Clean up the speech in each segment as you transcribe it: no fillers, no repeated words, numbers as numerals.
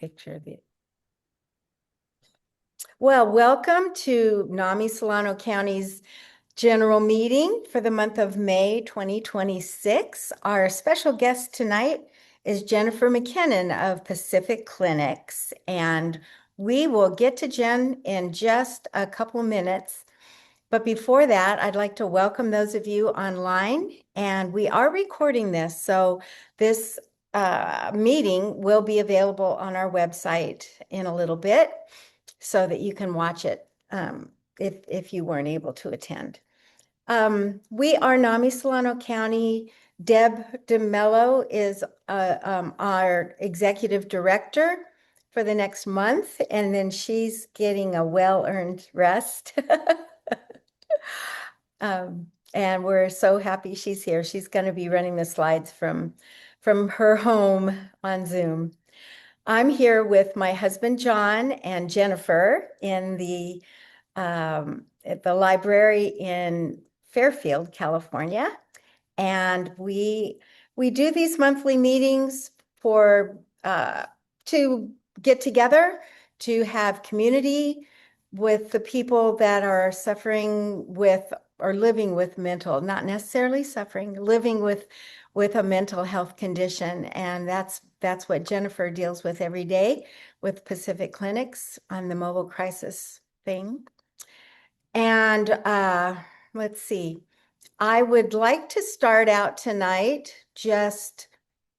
picture of it. Well, welcome to NAMI Solano County's general meeting for the month of May 2026. Our special guest tonight is Jennifer MacKinnon of Pacific Clinics, and we will get to Jen in just a couple minutes. But before that, I'd like to welcome those of you online, and we are recording this, so this meeting will be available on our website in a little bit so that you can watch it if you weren't able to attend. We are NAMI Solano County. Deb DeMello is our executive director for the next month, and then she's getting a well-earned rest. And we're so happy she's here. She's going to be running the slides from her home on Zoom. I'm here with my husband, John, and Jennifer at the library in Fairfield, California. And we do these monthly meetings to get together, to have community with the people that are suffering with or living with not necessarily suffering, living with a mental health condition. And that's what Jennifer deals with every day with Pacific Clinics on the mobile crisis thing. And let's see, I would like to start out tonight just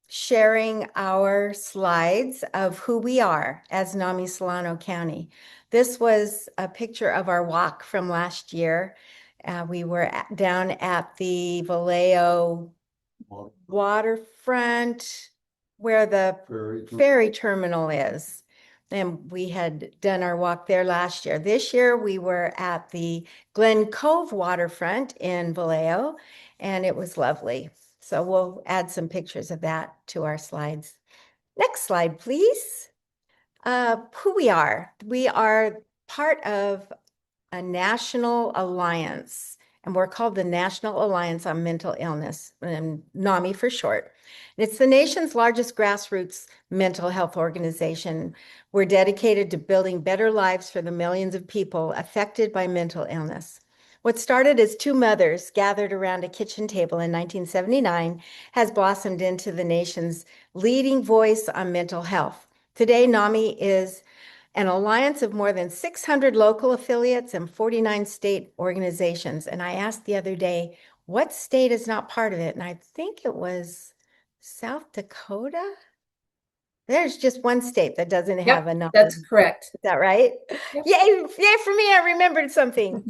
sharing our slides of who we are as NAMI Solano County. This was a picture of our walk from last year. We were down at the Vallejo waterfront where the ferry terminal is. And we had done our walk there last year. This year we were at the Glen Cove waterfront in Vallejo, and it was lovely. So we'll add some pictures of that to our slides. Next slide, please. Who we are. We are part of a national alliance, and we're called the National Alliance on Mental Illness, NAMI for short. And it's the nation's largest grassroots mental health organization. We're dedicated to building better lives for the millions of people affected by mental illness. What started as two mothers gathered around a kitchen table in 1979 has blossomed into the nation's leading voice on mental health. Today, NAMI is an alliance of more than 600 local affiliates and 49 state organizations. And I asked the other day, what state is not part of it? And I think it was South Dakota. There's just one state that doesn't have a NAMI. That's correct. Is that right? Yep. Yay for me, I remembered something.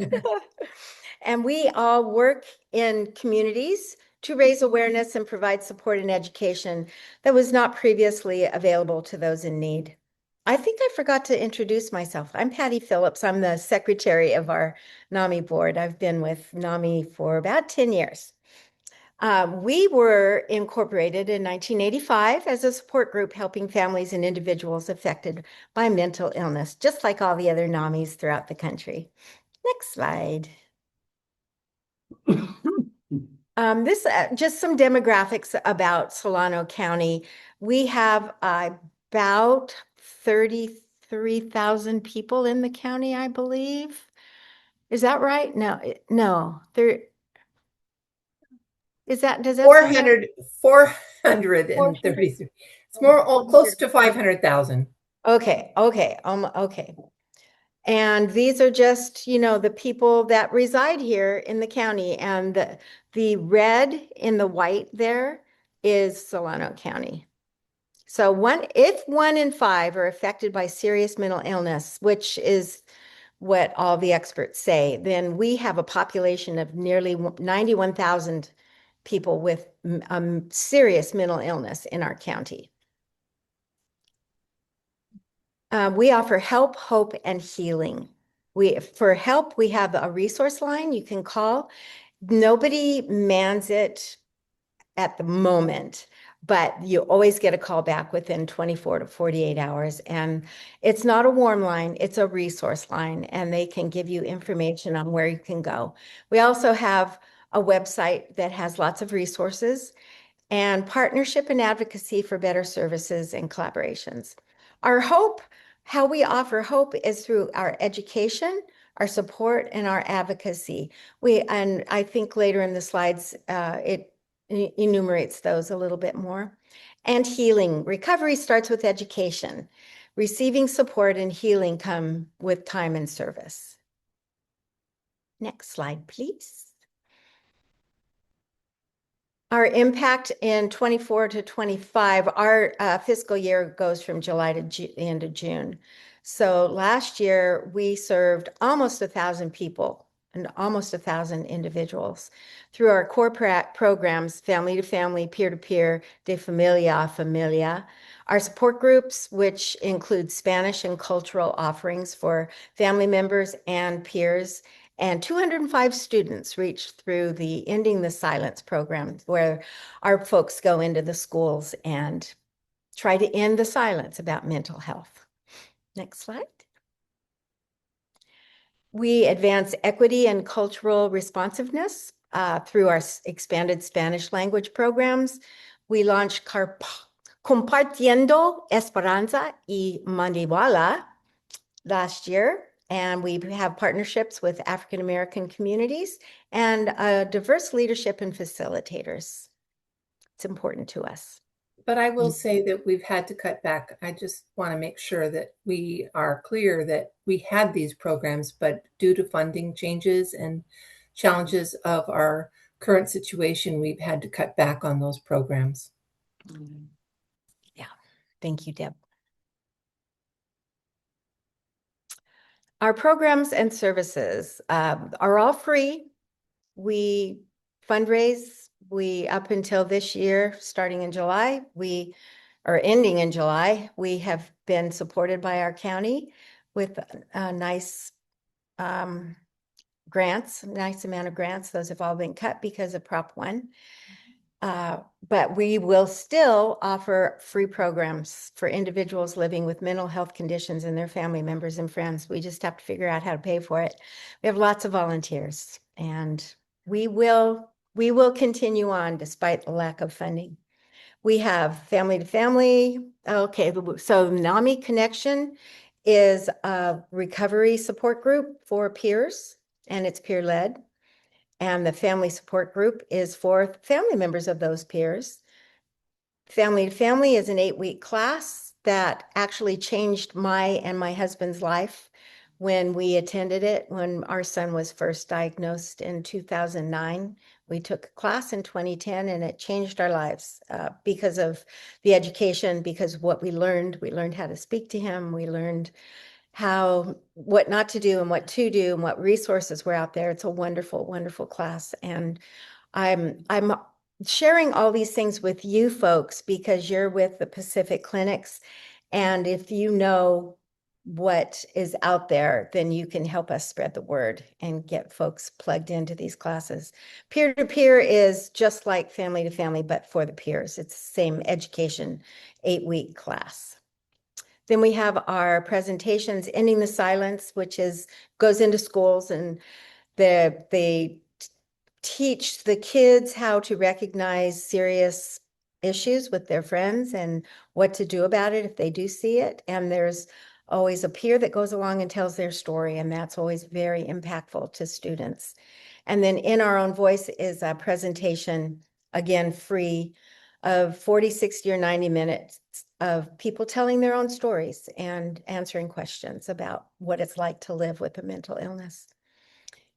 And we all work in communities to raise awareness and provide support and education that was not previously available to those in need. I think I forgot to introduce myself. I'm Patty Phillips. I'm the secretary of our NAMI board. I've been with NAMI for about 10 years. We were incorporated in 1985 as a support group helping families and individuals affected by mental illness, just like all the other NAMIs throughout the country. Next slide. This just some demographics about Solano County. We have about 33,000 people in the county, I believe. Is that right? No. Does that 433. It's more close to 500,000. Okay. And these are just, the people that reside here in the county, and the red in the white there is Solano County. So if 1 in 5 are affected by serious mental illness, which is what all the experts say, then we have a population of nearly 91,000 people with serious mental illness in our county. We offer help, hope, and healing. For help, we have a resource line you can call. Nobody mans it at the moment, but you always get a call back within 24 to 48 hours. And it's not a warm line, it's a resource line, and they can give you information on where you can go. We also have a website that has lots of resources and partnership and advocacy for better services and collaborations. Our hope, how we offer hope is through our education, our support, and our advocacy. And I think later in the slides, it enumerates those a little bit more. And healing. Recovery starts with education. Receiving support and healing come with time and service. Next slide, please. Our impact in 24 to 25, our fiscal year goes from July to the end of June. So last year we served almost 1,000 people and almost 1,000 individuals through our core programs, family to family, peer to peer, de familia a familia. Our support groups, which include Spanish and cultural offerings for family members and peers, and 205 students reached through the Ending the Silence program, where our folks go into the schools and try to end the silence about mental health. Next slide. We advance equity and cultural responsiveness through our expanded Spanish language programs. We launched Compartiendo Esperanza y Mandiwala last year, and we have partnerships with African American communities and diverse leadership and facilitators. It's important to us. But I will say that we've had to cut back. I just want to make sure that we are clear that we had these programs, but due to funding changes and challenges of our current situation, we've had to cut back on those programs. Yeah, thank you, Deb. Our programs and services are all free. We fundraise. Up until this year, starting in July, ending in July, we have been supported by our county with nice grants, nice amount of grants. Those have all been cut because of Prop 1. But we will still offer free programs for individuals living with mental health conditions and their family members and friends. We just have to figure out how to pay for it. We have lots of volunteers, and we will continue on despite the lack of funding. We have family to family. Okay, so NAMI Connection is a recovery support group for peers, and it's peer-led. And the family support group is for family members of those peers. Family to Family is an 8-week class that actually changed my and my husband's life when we attended it when our son was first diagnosed in 2009. We took a class in 2010 and it changed our lives because of the education, because what we learned how to speak to him. We learned what not to do and what to do and what resources were out there. It's a wonderful, wonderful class. And I'm sharing all these things with you folks because you're with the Pacific Clinics. And if you know what is out there, then you can help us spread the word and get folks plugged into these classes. Peer-to-peer is just like family to family, but for the peers. It's the same education, 8-week class. Then we have our presentations, Ending the Silence, which goes into schools, and they teach the kids how to recognize serious issues with their friends and what to do about it if they do see it. And there's always a peer that goes along and tells their story, and that's always very impactful to students. And then In Our Own Voice is a presentation, again, free, of 40, 60, or 90 minutes of people telling their own stories and answering questions about what it's like to live with a mental illness.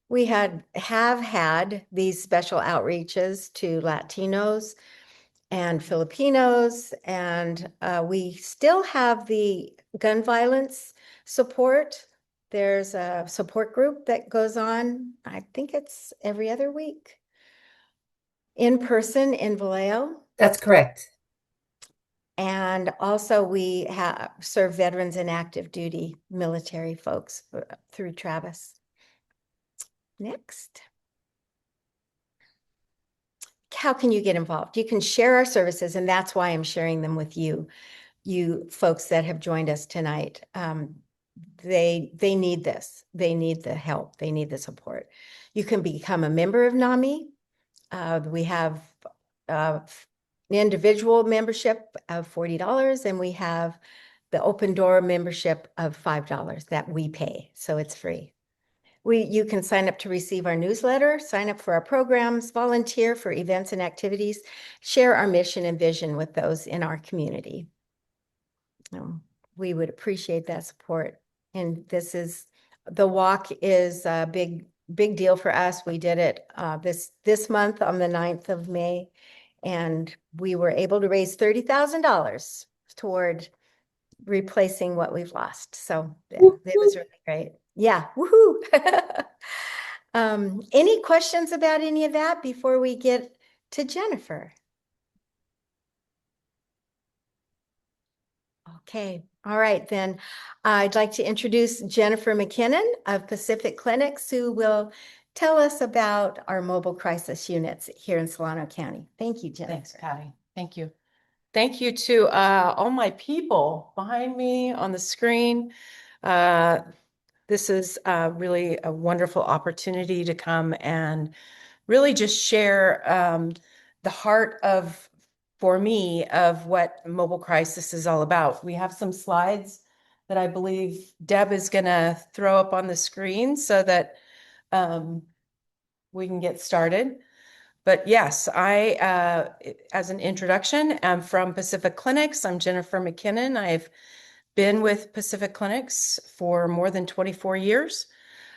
We have had these special outreaches to Latinos and Filipinos, and we still have the gun violence support. There's a support group that goes on, I think it's every other week, in person in Vallejo. That's correct. And also we serve veterans and active duty military folks through Travis. Next. How can you get involved? You can share our services, and that's why I'm sharing them with you folks that have joined us tonight. They need this. They need the help. They need the support. You can become a member of NAMI. We have an individual membership of $40, and we have the open door membership of $5 that we pay, so it's free. You can sign up to receive our newsletter, sign up for our programs, volunteer for events and activities, share our mission and vision with those in our community. We would appreciate that support. And the walk is a big deal for us. We did it this month on the 9th of May, and we were able to raise $30,000 toward replacing what we've lost. So yeah, it was really great. Yeah, woohoo! Any questions about any of that before we get to Jennifer? Okay, all right, then I'd like to introduce Jennifer MacKinnon of Pacific Clinics, who will tell us about our mobile crisis units here in Solano County. Thank you, Jennifer. Thanks, Patty. Thank you. Thank you to all my people behind me on the screen. This is really a wonderful opportunity to come and really just share the heart of, for me, of what mobile crisis is all about. We have some slides that I believe Deb is going to throw up on the screen so that we can get started. But yes, I, as an introduction, am from Pacific Clinics. I'm Jennifer MacKinnon. I've been with Pacific Clinics for more than 24 years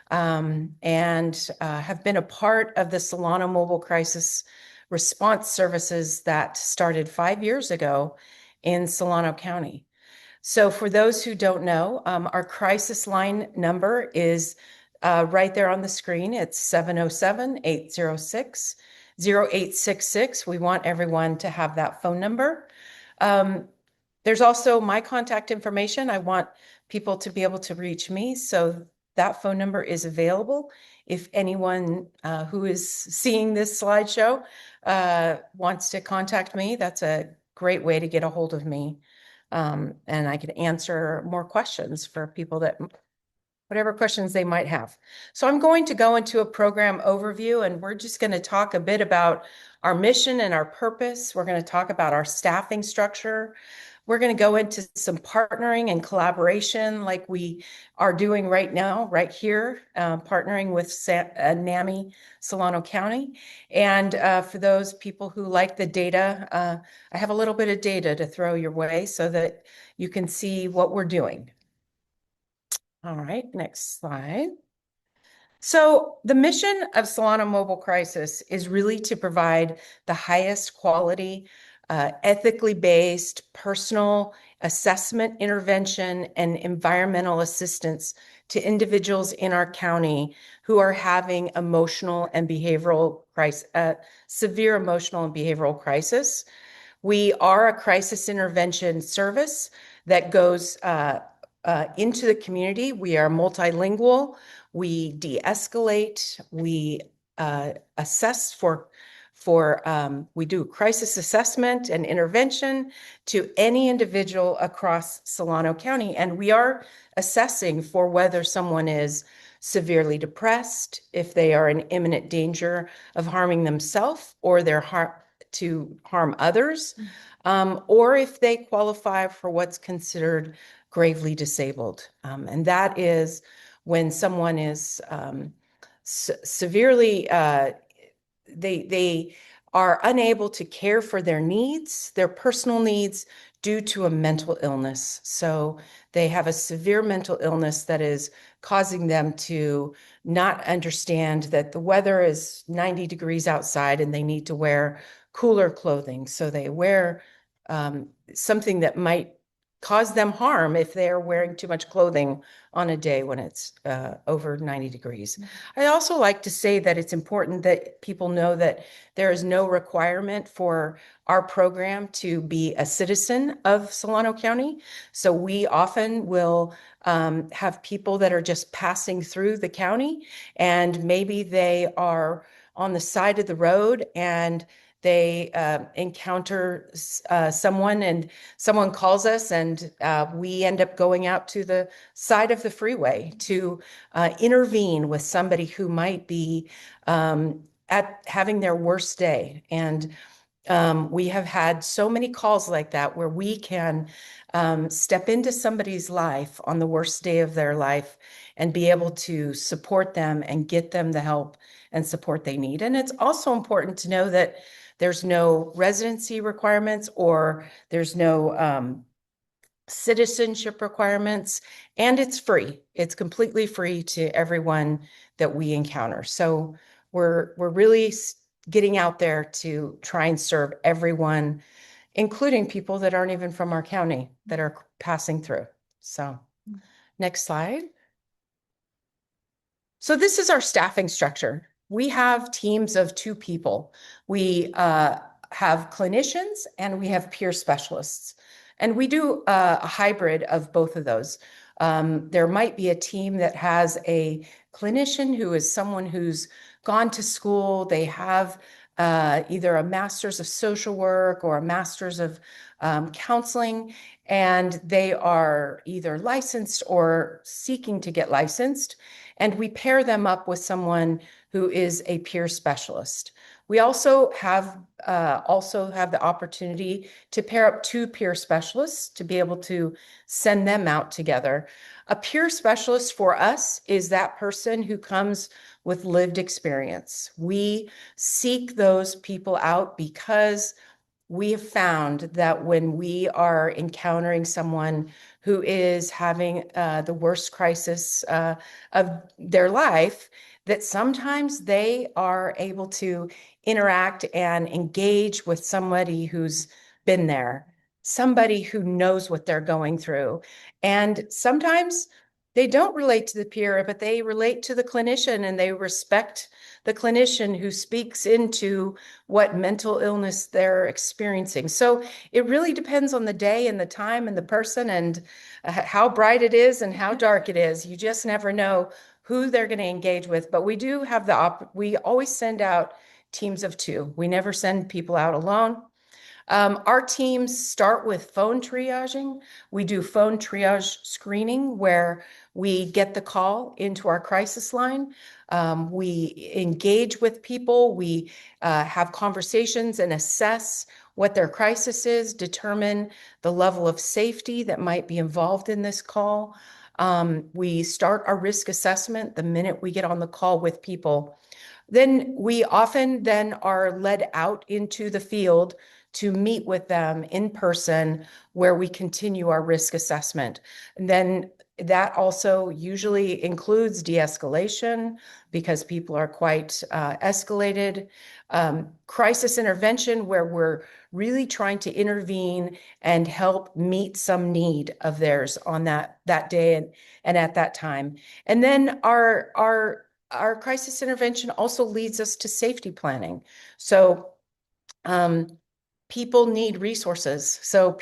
and have been a part of the Solano Mobile Crisis Response Services that started 5 years ago in Solano County. So for those who don't know, our crisis line number is right there on the screen. It's 707-806-0866. We want everyone to have that phone number. There's also my contact information. I want people to be able to reach me. So that phone number is available. If anyone who is seeing this slideshow wants to contact me, that's a great way to get a hold of me. And I can answer more questions for people that, whatever questions they might have. So I'm going to go into a program overview, and we're just going to talk a bit about our mission and our purpose. We're going to talk about our staffing structure. We're going to go into some partnering and collaboration like we are doing right now, right here, partnering with NAMI Solano County. And for those people who like the data, I have a little bit of data to throw your way so that you can see what we're doing. All right, next slide. So the mission of Solano Mobile Crisis is really to provide the highest quality, ethically based, personal assessment, intervention, and environmental assistance to individuals in our county who are having emotional and behavioral crisis, severe emotional and behavioral crisis. We are a crisis intervention service that goes into the community. We are multilingual. We de-escalate. We assess we do crisis assessment and intervention to any individual across Solano County. And we are assessing for whether someone is severely depressed, if they are in imminent danger of harming themselves or to harm others, or if they qualify for what's considered gravely disabled. And that is when someone is severely, they are unable to care for their needs, their personal needs, due to a mental illness. So they have a severe mental illness that is causing them to not understand that the weather is 90 degrees outside and they need to wear cooler clothing. So they wear something that might cause them harm if they are wearing too much clothing on a day when it's over 90 degrees. I also like to say that it's important that people know that there is no requirement for our program to be a citizen of Solano County. So we often will have people that are just passing through the county, and maybe they are on the side of the road and they encounter someone, and someone calls us, and we end up going out to the side of the freeway to intervene with somebody who might be having their worst day. And We have had so many calls like that where we can step into somebody's life on the worst day of their life and be able to support them and get them the help and support they need. And it's also important to know that there's no residency requirements or there's no citizenship requirements, and it's free. It's completely free to everyone that we encounter. So we're really getting out there to try and serve everyone, including people that aren't even from our county that are passing through. So next slide. So this is our staffing structure. We have teams of 2 people. We have clinicians and we have peer specialists. And we do a hybrid of both of those. There might be a team that has a clinician who is someone who's gone to school. They have either a master's of social work or a master's of counseling, and they are either licensed or seeking to get licensed. And we pair them up with someone who is a peer specialist. We also have the opportunity to pair up 2 peer specialists to be able to send them out together. A peer specialist for us is that person who comes with lived experience. We seek those people out because we have found that when we are encountering someone who is having the worst crisis of their life, that sometimes they are able to interact and engage with somebody who's been there, somebody who knows what they're going through. And sometimes they don't relate to the peer, but they relate to the clinician and they respect the clinician who speaks into what mental illness they're experiencing. So it really depends on the day and the time and the person and how bright it is and how dark it is. You just never know who they're going to engage with. But we do have we always send out teams of 2. We never send people out alone. Our teams start with phone triaging. We do phone triage screening where we get the call into our crisis line. We engage with people. We have conversations and assess what their crisis is, determine the level of safety that might be involved in this call. We start our risk assessment the minute we get on the call with people. Then we often then are led out into the field to meet with them in person where we continue our risk assessment. And then that also usually includes de-escalation because people are quite escalated. Crisis intervention where we're really trying to intervene and help meet some need of theirs on that day and at that time. And then our crisis intervention also leads us to safety planning. So people need resources. So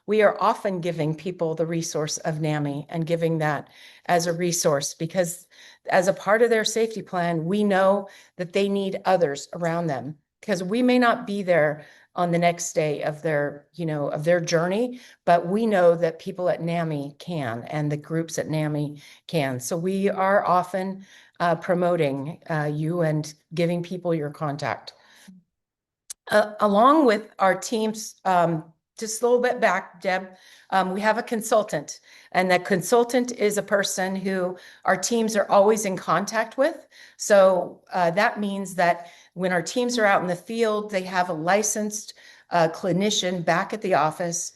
we are often giving people the resource of NAMI and giving that as a resource because as a part of their safety plan, we know that they need others around them because we may not be there on the next day of their journey, but we know that people at NAMI can and the groups at NAMI can. So we are often promoting you and giving people your contact. Along with our teams, just a little bit back, Deb, we have a consultant, and that consultant is a person who our teams are always in contact with. So that means that when our teams are out in the field, they have a licensed clinician back at the office.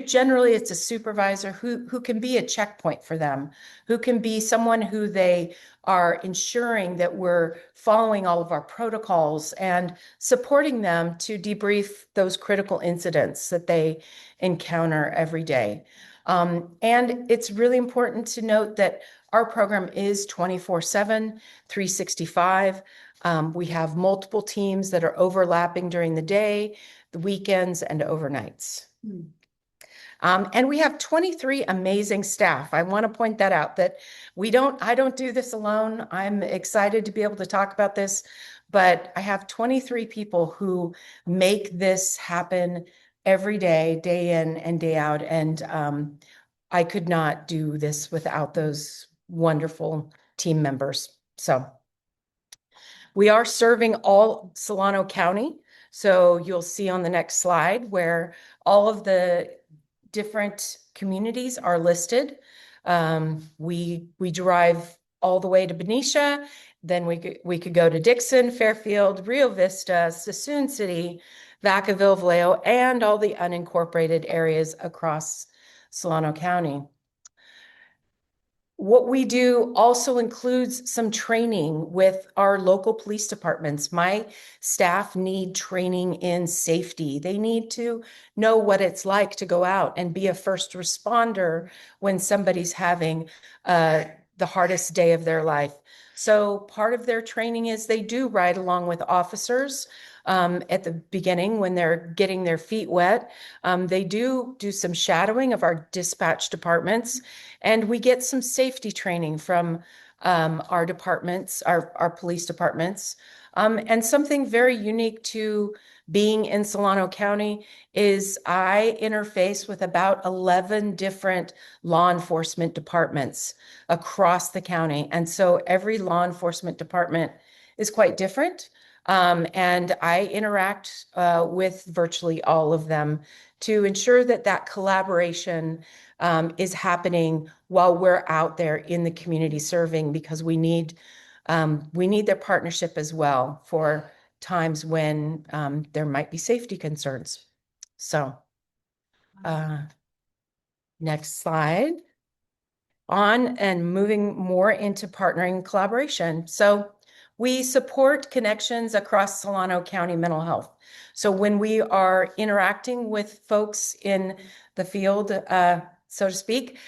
Generally, it's a supervisor who can be a checkpoint for them, who can be someone who they are ensuring that we're following all of our protocols and supporting them to debrief those critical incidents that they encounter every day. And it's really important to note that our program is 24/7, 365. We have multiple teams that are overlapping during the day, the weekends, and overnights. And we have 23 amazing staff. I want to point that out that I don't do this alone. I'm excited to be able to talk about this, but I have 23 people who make this happen every day, day in and day out. And I could not do this without those wonderful team members. So we are serving all Solano County. So you'll see on the next slide where all of the different communities are listed. We drive all the way to Benicia, then we could go to Dixon, Fairfield, Rio Vista, Sassoon City, Vacaville, Vallejo, and all the unincorporated areas across Solano County. What we do also includes some training with our local police departments. My staff need training in safety. They need to know what it's like to go out and be a first responder when somebody's having the hardest day of their life. So part of their training is they do ride along with officers at the beginning when they're getting their feet wet. They do some shadowing of our dispatch departments, and we get some safety training from our departments, our police departments. And something very unique to being in Solano County is I interface with about 11 different law enforcement departments across the county. And so every law enforcement department is quite different. And I interact with virtually all of them to ensure that that collaboration is happening while we're out there in the community serving, because we need their partnership as well for times when there might be safety concerns. So next slide. On and moving more into partnering collaboration. So we support connections across Solano County mental health. So when we are interacting with folks in the field, so to speak,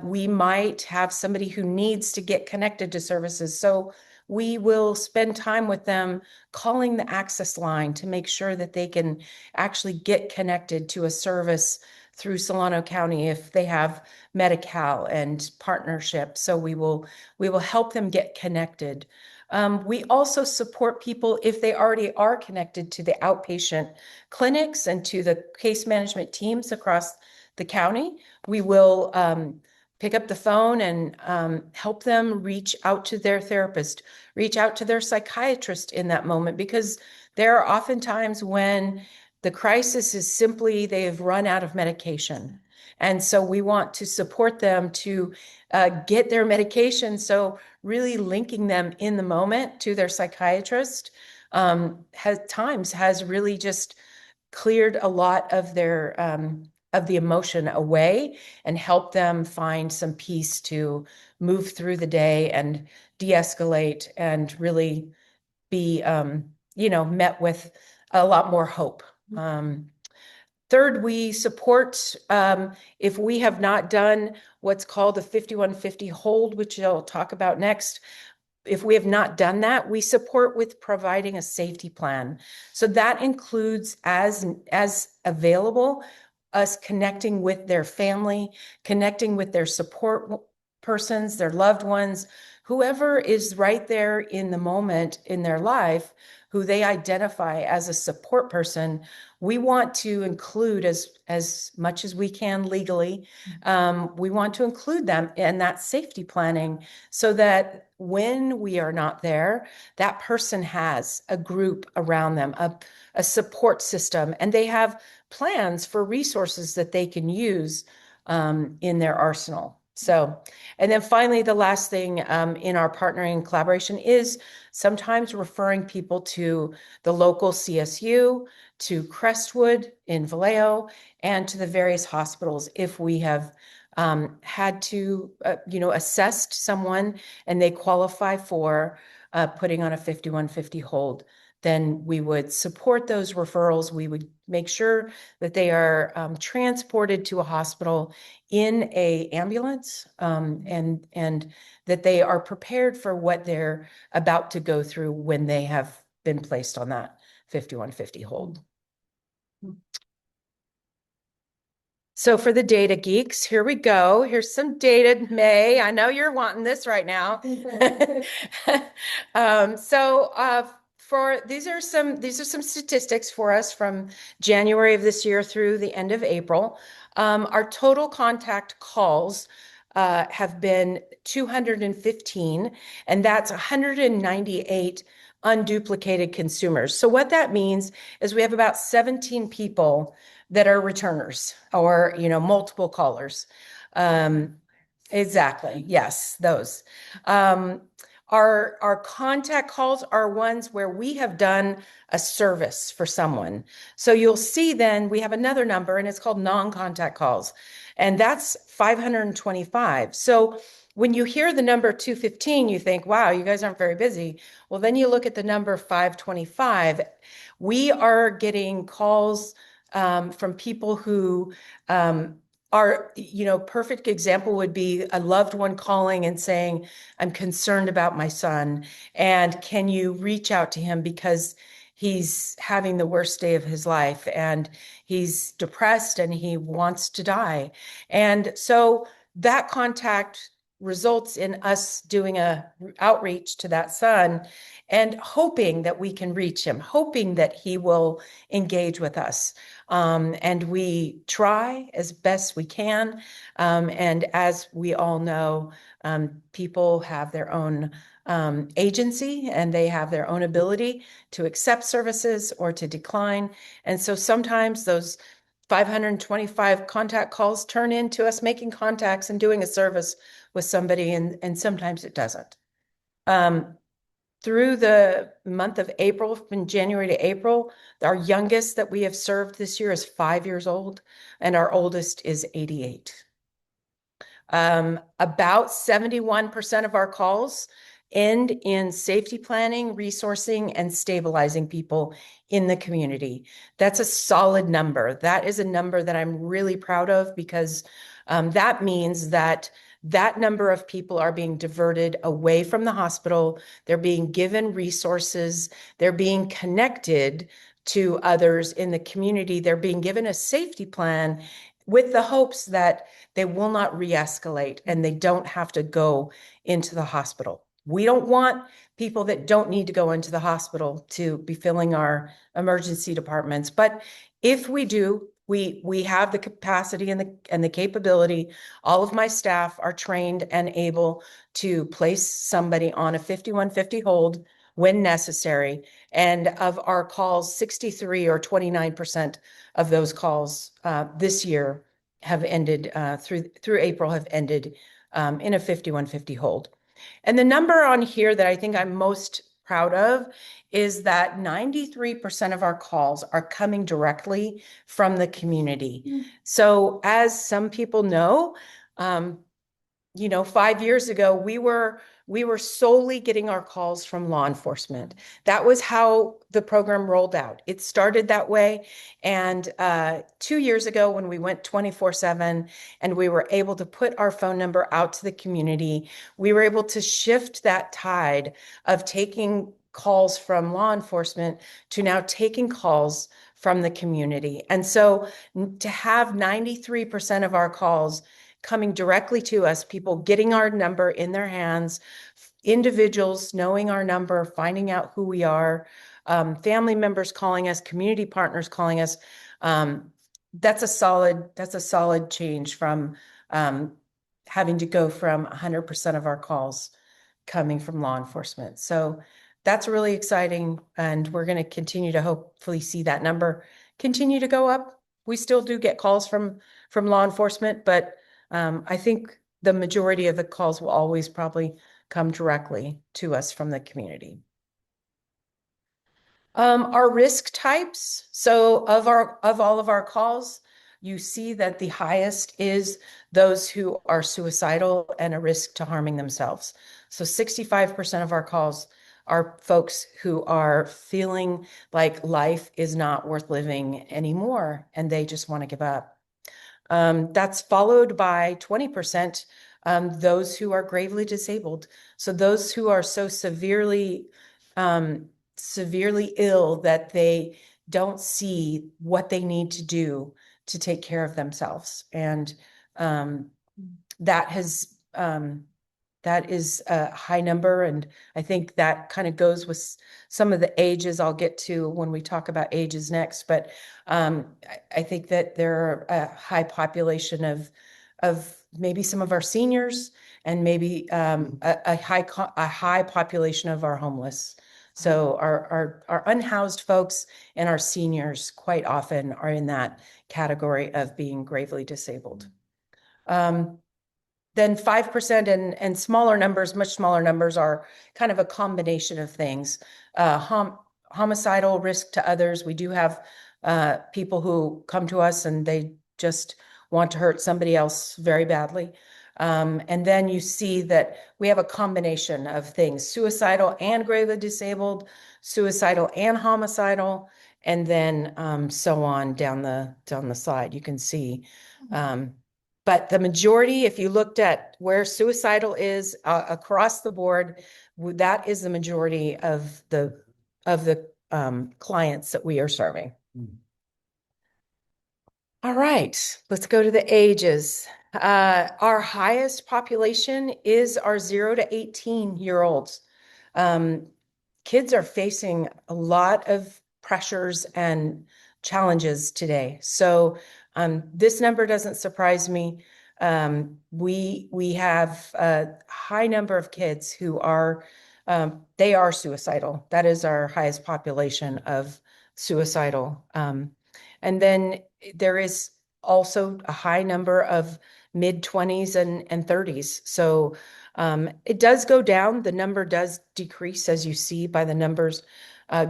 we might have somebody who needs to get connected to services. So we will spend time with them calling the access line to make sure that they can actually get connected to a service through Solano County if they have Medi-Cal and partnership. So we will help them get connected. We also support people if they already are connected to the outpatient clinics and to the case management teams across the county. We will pick up the phone and help them reach out to their therapist, reach out to their psychiatrist in that moment, because there are often times when the crisis is simply they have run out of medication. And so we want to support them to get their medication. So really linking them in the moment to their psychiatrist has really just cleared a lot of their of the emotion away and help them find some peace to move through the day and de-escalate and really be met with a lot more hope. Third, we support if we have not done what's called a 5150 hold, which I'll talk about next. If we have not done that, we support with providing a safety plan. So that includes, as available, us connecting with their family, connecting with their support persons, their loved ones, whoever is right there in the moment in their life, who they identify as a support person. We want to include as much as we can legally. We want to include them in that safety planning so that when we are not there, that person has a group around them, a support system, and they have plans for resources that they can use in their arsenal. So, and then finally, the last thing in our partnering collaboration is sometimes referring people to the local CSU, to Crestwood in Vallejo, and to the various hospitals if we have had to, assessed someone and they qualify for putting on a 5150 hold. Then we would support those referrals. We would make sure that they are transported to a hospital in an ambulance and that they are prepared for what they're about to go through when they have been placed on that 5150 hold. So for the data geeks, here we go. Here's some data, May. I know you're wanting this right now. These are some statistics for us from January of this year through the end of April. Our total contact calls have been 215, and that's 198 unduplicated consumers. So what that means is we have about 17 people that are returners or, multiple callers. Exactly. Yes, those. Our contact calls are ones where we have done a service for someone. So you'll see then we have another number and it's called non-contact calls. And that's 525. So when you hear the number 215, you think, wow, you guys aren't very busy. Well, then you look at the number 525. We are getting calls from people who are, perfect example would be a loved one calling and saying, I'm concerned about my son. And can you reach out to him because he's having the worst day of his life and he's depressed and he wants to die. And so that contact results in us doing a outreach to that son and hoping that we can reach him, hoping that he will engage with us. And we try as best we can. And as we all know, people have their own agency and they have their own ability to accept services or to decline. And so sometimes those 525 contact calls turn into us making contacts and doing a service with somebody, and sometimes it doesn't. Through the month of April, from January to April, our youngest that we have served this year is 5 years old, and our oldest is 88. About 71% of our calls end in safety planning, resourcing, and stabilizing people in the community. That's a solid number. That is a number that I'm really proud of because that means that number of people are being diverted away from the hospital. They're being given resources. They're being connected to others in the community. They're being given a safety plan with the hopes that they will not re-escalate and they don't have to go into the hospital. We don't want people that don't need to go into the hospital to be filling our emergency departments. But if we do, we have the capacity and the capability. All of my staff are trained and able to place somebody on a 5150 hold when necessary. And of our calls, 63 or 29% of those calls this year have ended through April have ended in a 5150 hold. And the number on here that I think I'm most proud of is that 93% of our calls are coming directly from the community. So as some people know, 5 years ago, we were solely getting our calls from law enforcement. That was how the program rolled out. It started that way. And 2 years ago, when we went 24/7 and we were able to put our phone number out to the community, we were able to shift that tide of taking calls from law enforcement to now taking calls from the community. And so to have 93% of our calls coming directly to us, people getting our number in their hands, individuals knowing our number, finding out who we are, family members calling us, community partners calling us. That's a solid change from having to go from 100% of our calls coming from law enforcement. So that's really exciting. And we're going to continue to hopefully see that number continue to go up. We still do get calls from law enforcement, but I think the majority of the calls will always probably come directly to us from the community. Our risk types. So of all of our calls, you see that the highest is those who are suicidal and a risk to harming themselves. So 65% of our calls are folks who are feeling like life is not worth living anymore and they just want to give up. That's followed by 20%, those who are gravely disabled. So those who are so severely ill that they don't see what they need to do to take care of themselves. And that is a high number. And I think that kind of goes with some of the ages I'll get to when we talk about ages next. But I think that there are a high population of maybe some of our seniors and maybe a high population of our homeless. So our unhoused folks and our seniors quite often are in that category of being gravely disabled. Then 5% and smaller numbers, much smaller numbers, are kind of a combination of things. Homicidal risk to others. We do have people who come to us and they just want to hurt somebody else very badly. And then you see that we have a combination of things: suicidal and gravely disabled, suicidal and homicidal, and then so on down the slide. You can see. But the majority, if you looked at where suicidal is across the board, that is the majority of the clients that we are serving. All right, let's go to the ages. Our highest population is our 0 to 18-year-olds. Kids are facing a lot of pressures and challenges today. So this number doesn't surprise me. We have a high number of kids who are they are suicidal. That is our highest population of suicidal. And then there is also a high number of mid-20s and 30s. So it does go down. The number does decrease, as you see by the numbers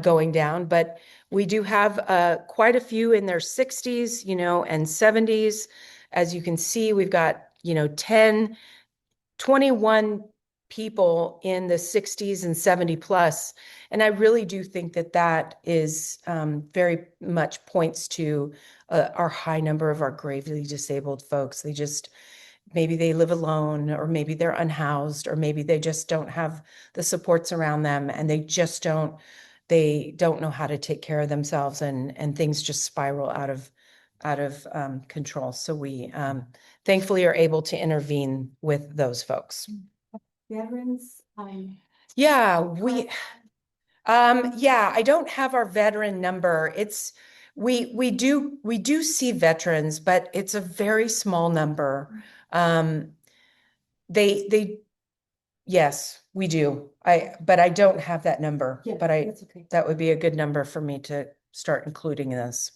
going down. But we do have quite a few in their 60s, and 70s. As you can see, we've got, 21 people in the 60s and 70 plus. And I really do think that is very much points to our high number of our gravely disabled folks. Maybe they live alone, or maybe they're unhoused, or maybe they just don't have the supports around them, and they don't know how to take care of themselves, and things just spiral out of control. So we thankfully are able to intervene with those folks. Veterans. Yeah, I don't have our veteran number. We do see veterans, but it's a very small number. Yes, we do. But I don't have that number. Yeah, But that's okay. that would be a good number for me to start including in this.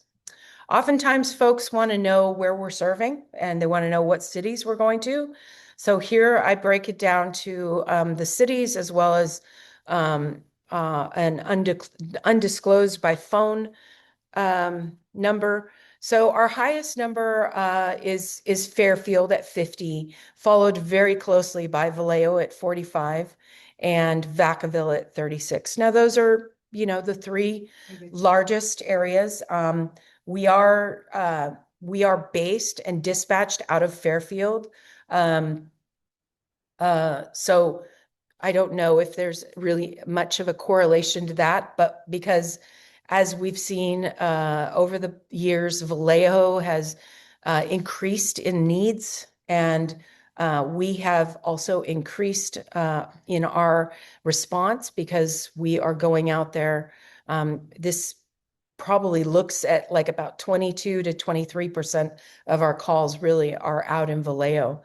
Oftentimes folks want to know where we're serving, and they want to know what cities we're going to. So here I break it down to the cities, as well as an undisclosed by phone number. So our highest number is Fairfield at 50, followed very closely by Vallejo at 45 and Vacaville at 36. Now those are, the three largest areas. We are based and dispatched out of Fairfield. So I don't know if there's really much of a correlation to that, but because as we've seen over the years, Vallejo has increased in needs, and we have also increased in our response because we are going out there. This probably looks at like about 22 to 23% of our calls really are out in Vallejo.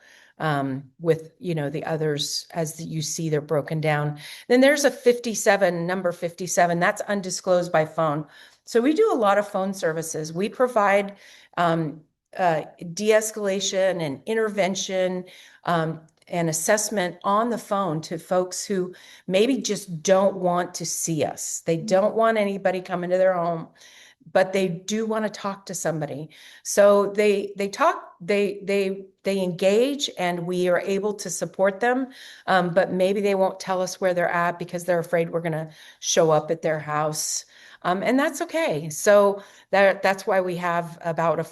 With, the others, as you see, they're broken down. Then there's a 57, number 57, that's undisclosed by phone. So we do a lot of phone services. We provide de-escalation and intervention and assessment on the phone to folks who maybe just don't want to see us. They don't want anybody coming to their home, but they do want to talk to somebody. So they engage, and we are able to support them. But maybe they won't tell us where they're at because they're afraid we're going to show up at their house. And that's okay. So that's why we have about a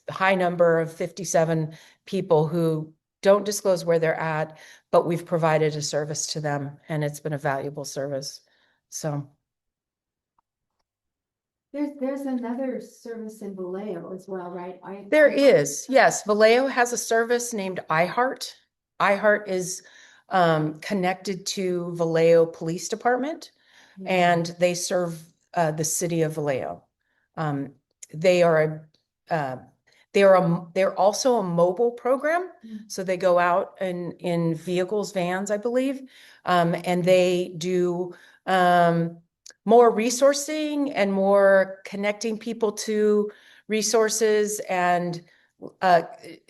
high number of 57 people who don't disclose where they're at, but we've provided a service to them, and it's been a valuable service. So. There's another service in Vallejo as well, right? There is, yes. Vallejo has a service named iHeart. iHeart is connected to Vallejo Police Department, and they serve the city of Vallejo. They're also a mobile program, so they go out in vehicles, vans, I believe, and they do more resourcing and more connecting people to resources and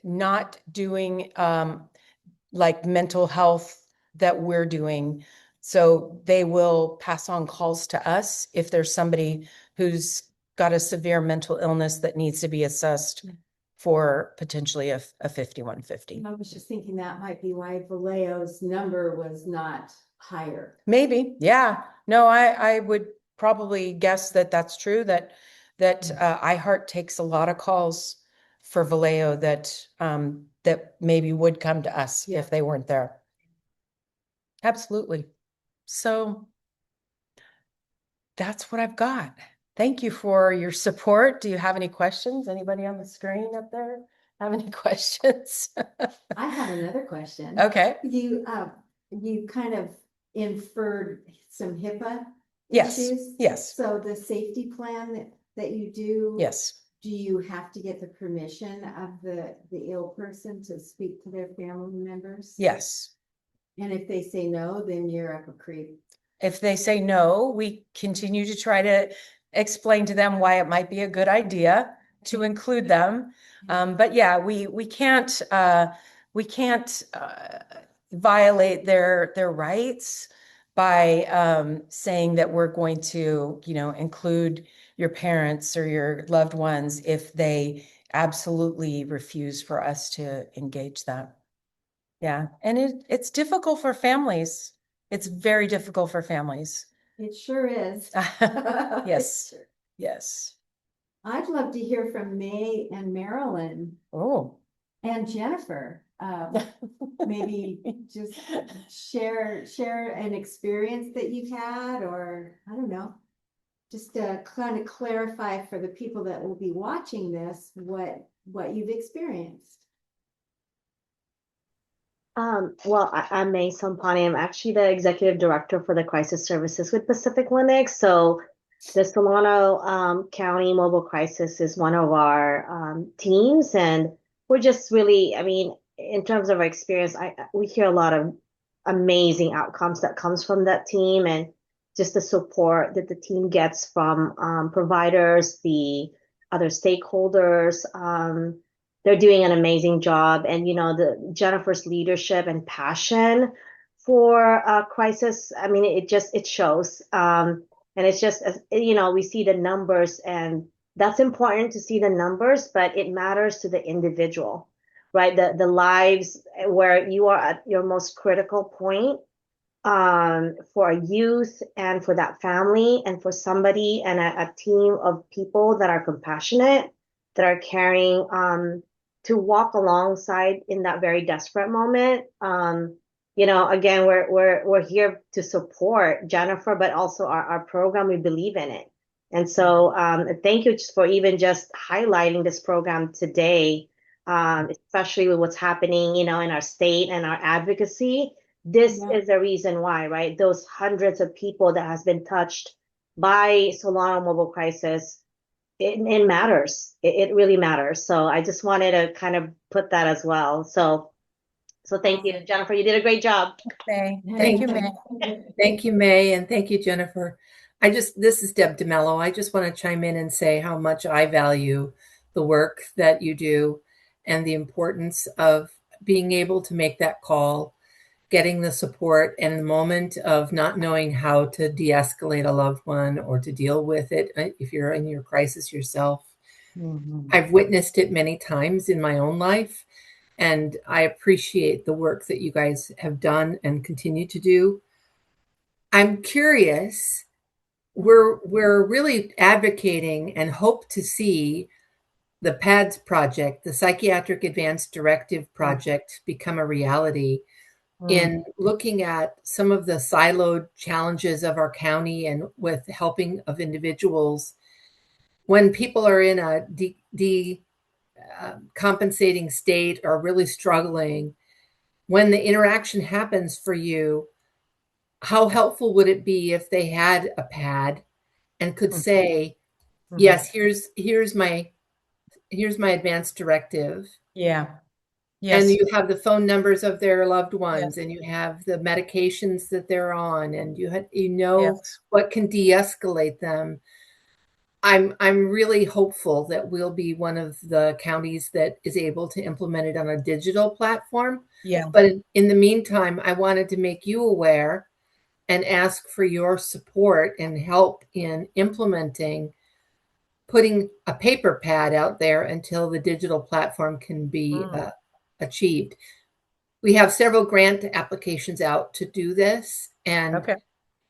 not doing like mental health that we're doing. So they will pass on calls to us if there's somebody who's got a severe mental illness that needs to be assessed for potentially a 5150. I was just thinking that might be why Valeo's number was not higher. Maybe, yeah. No, I would probably guess that that's true, that iHeart takes a lot of calls for Vallejo that that maybe would come to us if they weren't there. Absolutely. So that's what I've got. Thank you for your support. Do you have any questions? Anybody on the screen up there have any questions? I have another question. Okay. You kind of inferred some HIPAA Yes. issues. Yes. So the safety plan that you do. Yes. Do you have to get the permission of the ill person to speak to their family members? Yes. And if they say no, then you're up a creek. If they say no, we continue to try to explain to them why it might be a good idea to include them. But yeah, we can't violate their rights by saying that we're going to, include your parents or your loved ones if they absolutely refuse for us to engage them. Yeah, and it's difficult for families. It's very difficult for families. It sure is. Yes, yes. I'd love to hear from May and Marilyn. Oh. And Jennifer. Maybe just share an experience that you've had, or I don't know, just to kind of clarify for the people that will be watching this what you've experienced. Well, I'm May Sampani. I'm actually the executive director for the crisis services with Pacific Linux. So the Solano County Mobile Crisis is one of our teams, and we're just really, I mean, in terms of our experience, we hear a lot of amazing outcomes that comes from that team, and just the support that the team gets from providers, the other stakeholders. They're doing an amazing job, and the Jennifer's leadership and passion for crisis. I mean, it shows, and it's just we see the numbers, and that's important to see the numbers, but it matters to the individual, right? The lives where you are at your most critical point, for a youth and for that family and for somebody and a team of people that are compassionate, that are caring, to walk alongside in that very desperate moment. Again, we're here to support Jennifer, but also our program. We believe in it. And so thank you for even just highlighting this program today, especially with what's happening, in our state and our advocacy. This is the reason why, right? Those hundreds of people that has been touched by Solano Mobile Crisis, it matters. It really matters. So I just wanted to kind of put that as well. So thank you, Jennifer. You did a great job. Okay. Thank you, May. Thank you, May, and thank you, Jennifer. This is Deb DeMello. I just want to chime in and say how much I value the work that you do and the importance of being able to make that call, getting the support in the moment of not knowing how to de-escalate a loved one or to deal with it if you're in your crisis yourself. Mm-hmm. I've witnessed it many times in my own life, and I appreciate the work that you guys have done and continue to do. I'm curious, we're really advocating and hope to see the PADS project, the Psychiatric Advanced Directive project, become a reality. In looking at some of the siloed challenges of our county and with helping of individuals, when people are in a compensating state or really struggling, when the interaction happens for you, how helpful would it be if they had a pad and could say, yes, here's my advanced directive. Yeah. Yes. And you have the phone numbers of their loved ones, Yes. and you have the medications that they're on, and you know Yes. what can de-escalate them. I'm really hopeful that we'll be one of the counties that is able to implement it on a digital platform. Yeah. But in the meantime, I wanted to make you aware and ask for your support and help in implementing, putting a paper pad out there until the digital platform can be achieved. We have several grant applications out to do this, and Okay.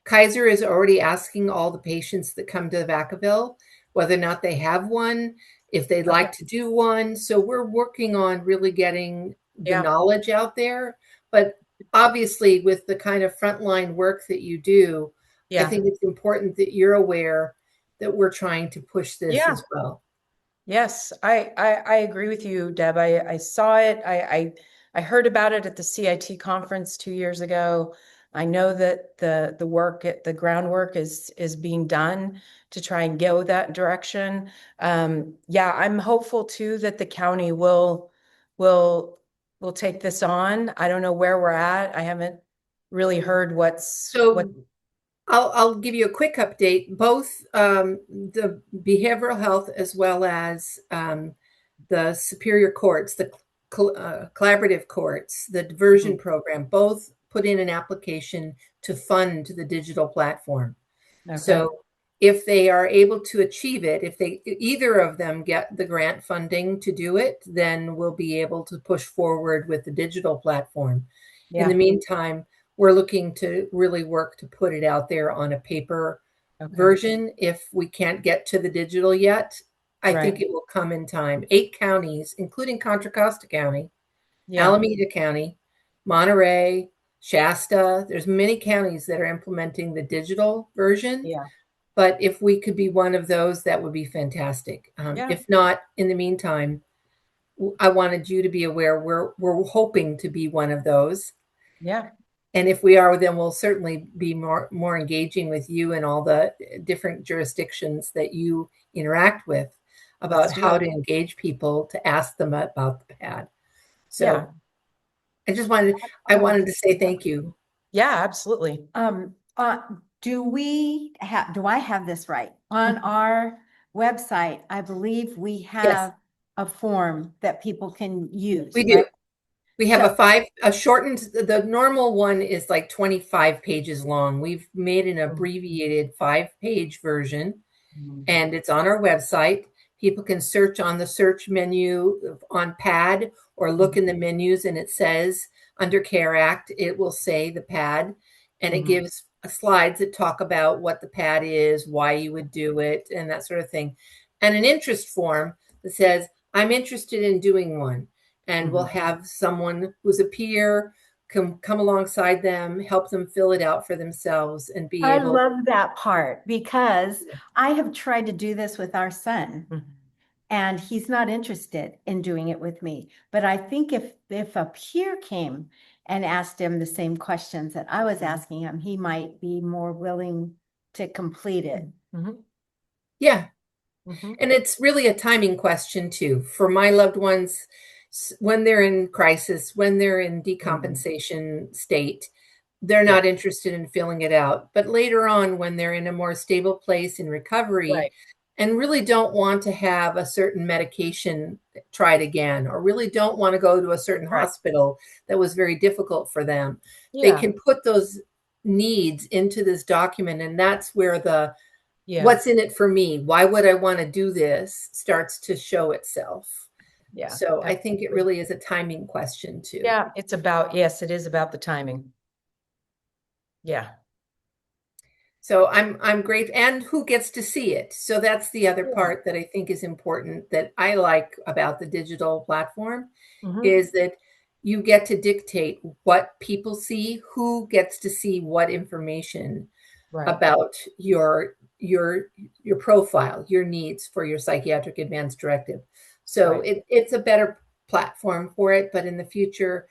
Kaiser is already asking all the patients that come to Vacaville whether or not they have one, if they'd Okay. like to do one. So we're working on really getting the Yeah. knowledge out there. But obviously, with the kind of frontline work that you do, I Yeah. think it's important that you're aware that we're trying to push this Yeah. as well. Yes, I agree with you, Deb. I saw it. I heard about it at the CIT conference 2 years ago. I know that the work the groundwork is being done to try and go that direction. Yeah, I'm hopeful too that the county will take this on. I don't know where we're at. I haven't really heard what. So I'll give you a quick update. Both the behavioral health as well as the superior courts, the collaborative courts, the diversion program, both put in an application to fund the digital platform. Okay. So if they are able to achieve it, if they either of them get the grant funding to do it, then we'll be able to push forward with the digital platform. In the meantime, we're looking to really work to put it out there on a paper version. If we can't get to the digital yet, I think it will come in time. 8 counties, including Contra Costa County, Alameda County, Monterey, Shasta. There's many counties that are implementing the digital version. Yeah. But if we could be one of those, that would be fantastic. If not, in the meantime, I wanted you to be aware we're hoping to be one of those. Yeah. And if we are, then we'll certainly be more engaging with you and all the different jurisdictions that you interact with about how to engage people to ask them about the pad. So I wanted to say thank you. Yeah, absolutely. Do I have this right? On our website, I believe we have Yes. a form that people can use, We do. right? We have a shortened, the normal one is like 25 pages long. We've made an abbreviated 5-page version, and it's on our website. People can search on the search menu on PAD or look in the menus, and it says under CARE Act, it will say the PAD, and it gives slides that talk about what the PAD is, why you would do it, and that sort of thing. And an interest form that says, I'm interested in doing one. And we'll have someone who's a peer come alongside them, help them fill it out for themselves and be I able. love that part because I have tried to do this with our son and he's not interested in doing it with me. But I think if a peer came and asked him the same questions that I was asking him, he might be more willing to complete it. Yeah. And it's really a timing question too. For my loved ones, when they're in crisis, when they're in decompensation state, they're not interested in filling it out. But later on, when they're in a more stable place in recovery and really don't want to have a certain medication tried again, or really don't want to go to a certain hospital that was very difficult for them, they can put those needs into this document. And that's where the what's in it for me? Why would I want to do this? Starts to show itself. Yeah. So I think it really is a timing question too. Yeah, yes, it is about the timing. Yeah. So I'm great. And who gets to see it? So that's the other part that I think is important that I like about the digital platform is that you get to dictate what people see, who gets to see what information about your profile, your needs for your psychiatric advance directive. So it's a better platform for it, but in the future,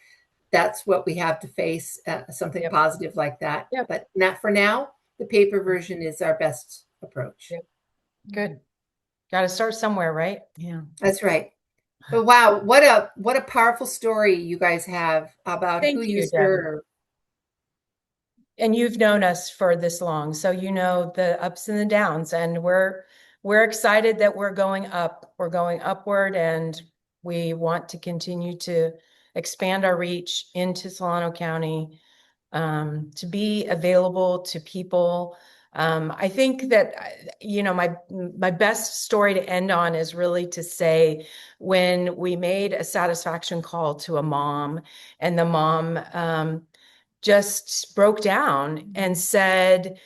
that's what we have to face, something positive like that. But not for now, the paper version is our best approach. Good. Got to start somewhere, right? Yeah. That's right. But wow, what a powerful story you guys have about who Thank you you, Debbie. serve. And you've known us for this long, so you know the ups and the downs, and we're excited that we're going up. We're going upward, and we want to continue to expand our reach into Solano County, to be available to people. I think that, my best story to end on is really to say when we made a satisfaction call to a mom, and the mom just broke down and said,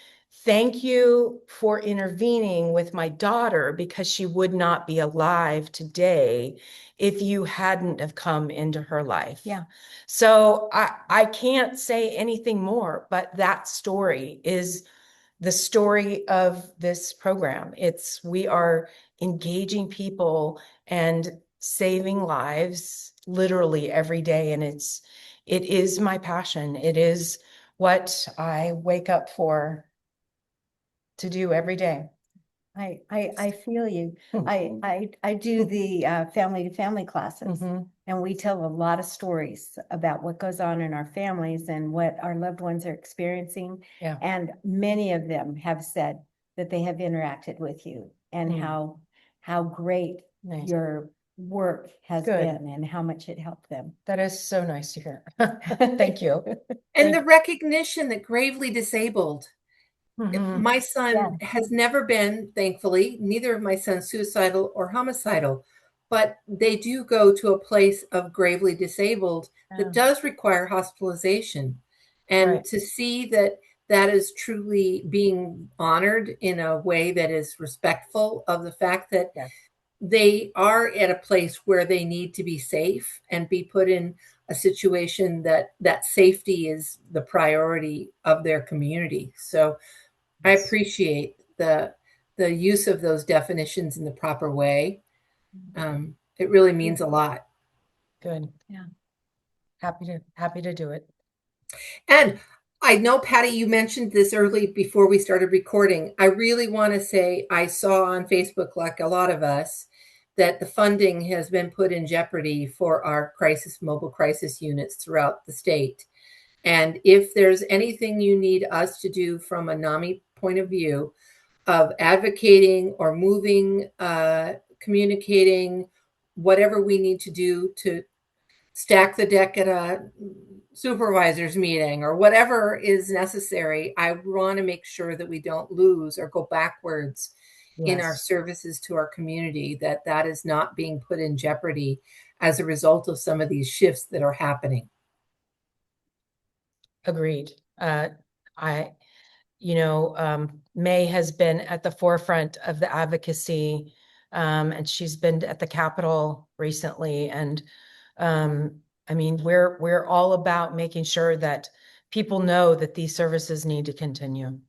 "Thank you for intervening with my daughter because she would not be alive today if you hadn't have come into her life." Yeah. So I can't say anything more, but that story is the story of this program. We are engaging people and saving lives literally every day. And it is my passion. It is what I wake up for to do every day. I feel you. I do the family to family classes, Mhm. and we tell a lot of stories about what goes on in our families and what our loved ones are experiencing. Yeah. And many of them have said that they have interacted with you and Mm. how great Nice. your work has Good. been and how much it helped them. That is so nice to hear. Thank you. And the recognition that gravely disabled. Mhm. My son has never been, thankfully, neither of my sons suicidal or homicidal, but they do go to a place of gravely disabled that does require hospitalization. And Right. to see that that is truly being honored in a way that is respectful of the fact that Yeah. they are at a place where they need to be safe and be put in a situation that safety is the priority of their community. So I appreciate the use of those definitions in the proper way. It really means a lot. Good. Yeah. Happy to do it. And I know, Patty, you mentioned this early before we started recording. I really want to say I saw on Facebook, like a lot of us, that the funding has been put in jeopardy for our mobile crisis units throughout the state. And if there's anything you need us to do from a NAMI point of view of advocating or moving, communicating, whatever we need to do to stack the deck at a supervisors meeting or whatever is necessary, I want to make sure that we don't lose or go backwards in our Yes. services to our community, that is not being put in jeopardy as a result of some of these shifts that are happening. Agreed. May has been at the forefront of the advocacy, and she's been at the Capitol recently. And we're all about making sure that people know that these services need to continue.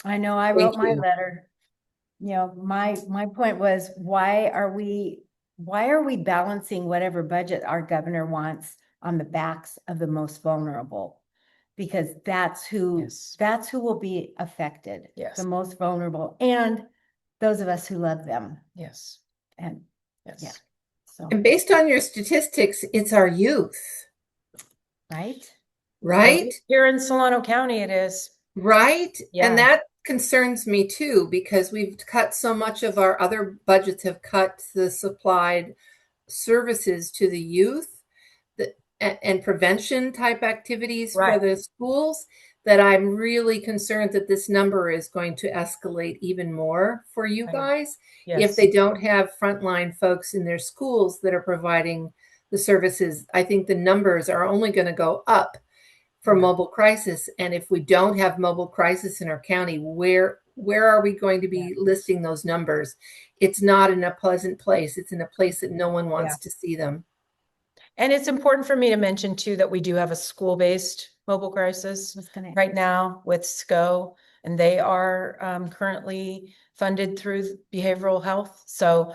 I know I wrote my letter. My point was, why are we balancing whatever budget our governor wants on the backs of the most vulnerable? Because that's who will be affected. Yes. The most vulnerable and those of us who love them. Yes. And yes. Yeah. So, and based on your statistics, it's our youth. Right? Right? Here in Solano County, it is. Right? Yeah. And that concerns me too, because we've cut so much of our other budgets have cut the supplied services to the youth and prevention type activities for the schools, that I'm really concerned that this number is going to escalate even more for you guys if they don't have frontline folks in their schools that are providing the services. I think the numbers are only going to go up for mobile crisis. And if we don't have mobile crisis in our county, where are we going to be listing those numbers? It's not in a pleasant place. It's in a place that no one wants to see them. And it's important for me to mention too that we do have a school-based mobile crisis right now with SCO, and they are currently funded through behavioral health. So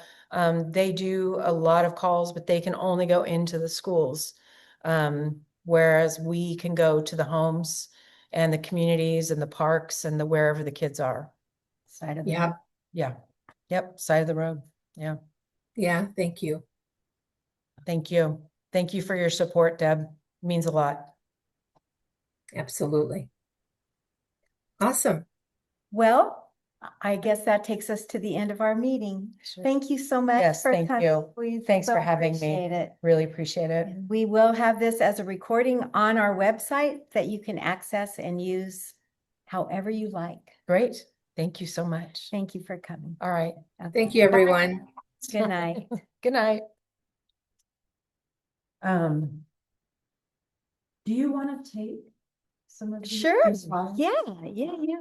they do a lot of calls, but they can only go into the schools, whereas we can go to the homes and the communities and the parks and wherever the kids are. Side of the road. Yeah. Yep. Side of the road. Yeah. Yeah, thank you. Thank you. Thank you for your support, Deb. Means a lot. Absolutely. Awesome. Well, I guess that takes us to the end of our meeting. Thank you so much Yes, for thank coming. you. We Thanks so for having me. appreciate it. Really appreciate it. And we will have this as a recording on our website that you can access and use however you like. Great. Thank you so much. Thank you for coming. All right. Thank you, everyone. Good night. Good night. Do you want to take some of these? Sure. Yeah, yeah, yeah.